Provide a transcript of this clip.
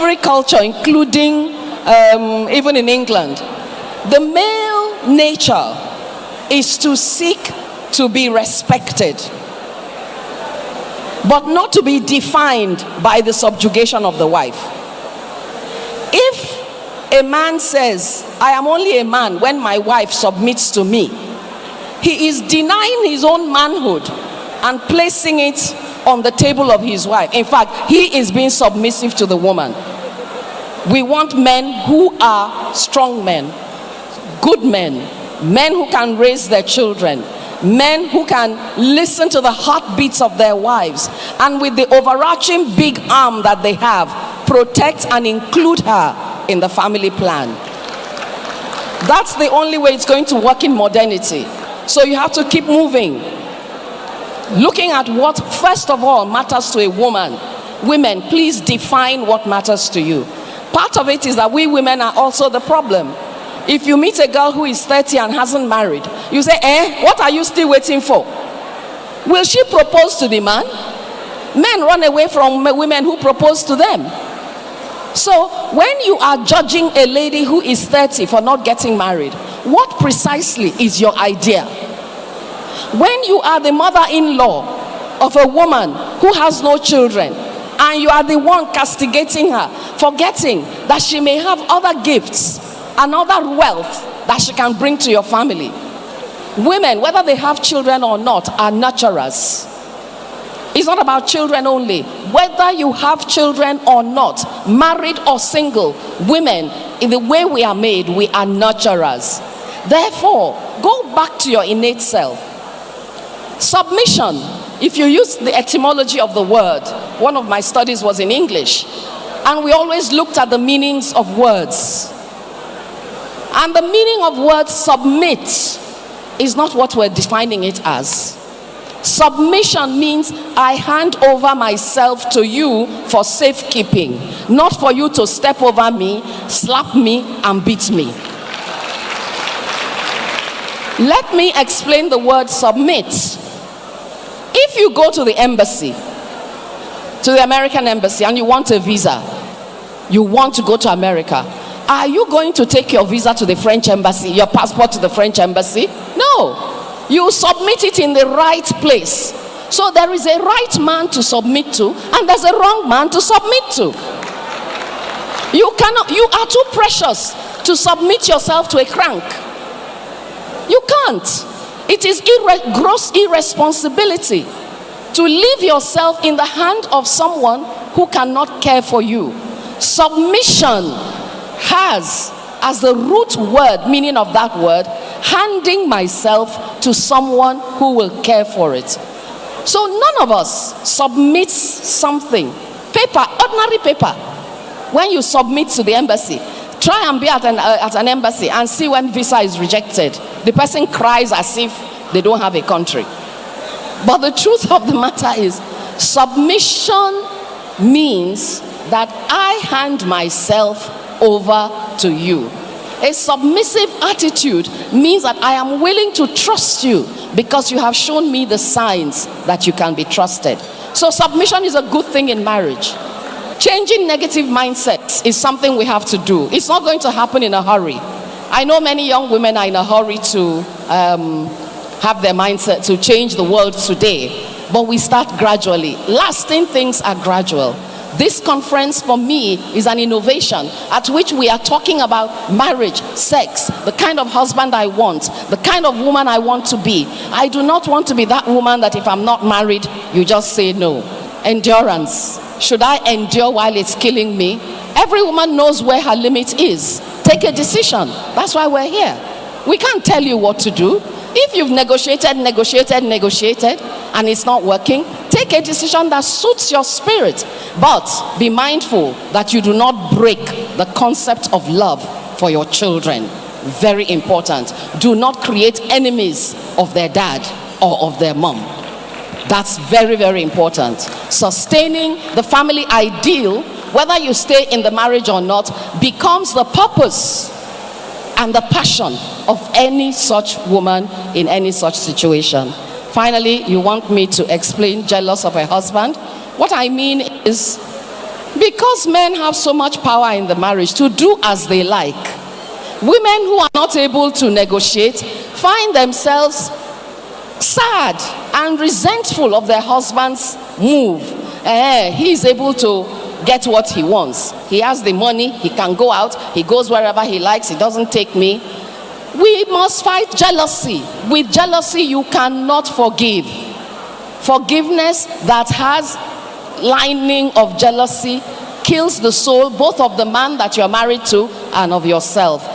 every culture, including even in England, the male nature is to seek to be respected, but not to be defined by the subjugation of the wife. If a man says, I am only a man when my wife submits to me, he is denying his own manhood and placing it on the table of his wife. In fact, he is being submissive to the woman. We want men who are strong men, good men, men who can raise their children, men who can listen to the heartbeats of their wives, and with the overarching big arm that they have, protect and include her in the family plan. That's the only way it's going to work in modernity. So you have to keep moving, looking at what first of all matters to a woman. Women, please define what matters to you. Part of it is that we women are also the problem. If you meet a girl who is 30 and hasn't married, you say, what are you still waiting for? Will she propose to the man? Men run away from women who propose to them. So when you are judging a lady who is 30 for not getting married, what precisely is your idea? When you are the mother-in-law of a woman who has no children, and you are the one castigating her, forgetting that she may have other gifts and other wealth that she can bring to your family. Women, whether they have children or not, are nurturers. It's not about children only. Whether you have children or not, married or single, women, in the way we are made, we are nurturers. Therefore, go back to your innate self. Submission, if you use the etymology of the word, one of my studies was in English, and we always looked at the meanings of words. And the meaning of word submit is not what we're defining it as. Submission means I hand over myself to you for safekeeping, not for you to step over me, slap me, and beat me. Let me explain the word submit. If you go to the embassy, to the American embassy, and you want a visa, you want to go to America, are you going to take your visa to the French embassy, your passport to the French embassy? No. You submit it in the right place. So there is a right man to submit to, and there's a wrong man to submit to. You are too precious to submit yourself to a crank. You can't. It is gross irresponsibility to leave yourself in the hand of someone who cannot care for you. Submission has, as the root word, meaning of that word, handing myself to someone who will care for it. So none of us submits something, paper, ordinary paper. When you submit to the embassy, try and be at an embassy and see when visa is rejected. The person cries as if they don't have a country. But the truth of the matter is, submission means that I hand myself over to you. A submissive attitude means that I am willing to trust you because you have shown me the signs that you can be trusted. So submission is a good thing in marriage. Changing negative mindsets is something we have to do. It's not going to happen in a hurry. I know many young women are in a hurry to have their mindset to change the world today, but we start gradually. Lasting things are gradual. This conference for me is an innovation at which we are talking about marriage, sex, the kind of husband I want, the kind of woman I want to be. I do not want to be that woman that if I'm not married, you just say no. Endurance. Should I endure while it's killing me? Every woman knows where her limit is. Take a decision. That's why we're here. We can't tell you what to do. If you've negotiated, and it's not working, take a decision that suits your spirit. But be mindful that you do not break the concept of love for your children. Very important. Do not create enemies of their dad or of their mom. That's very, very important. Sustaining the family ideal, whether you stay in the marriage or not, becomes the purpose and the passion of any such woman in any such situation. Finally, you want me to explain jealous of a husband? What I mean is, Because men have so much power in the marriage to do as they like, women who are not able to negotiate find themselves sad and resentful of their husband's move. He is able to get what he wants. He has the money, he can go out, he goes wherever he likes, he doesn't take me. We must fight jealousy. With jealousy, you cannot forgive. Forgiveness that has lining of jealousy kills the soul, both of the man that you're married to and of yourself.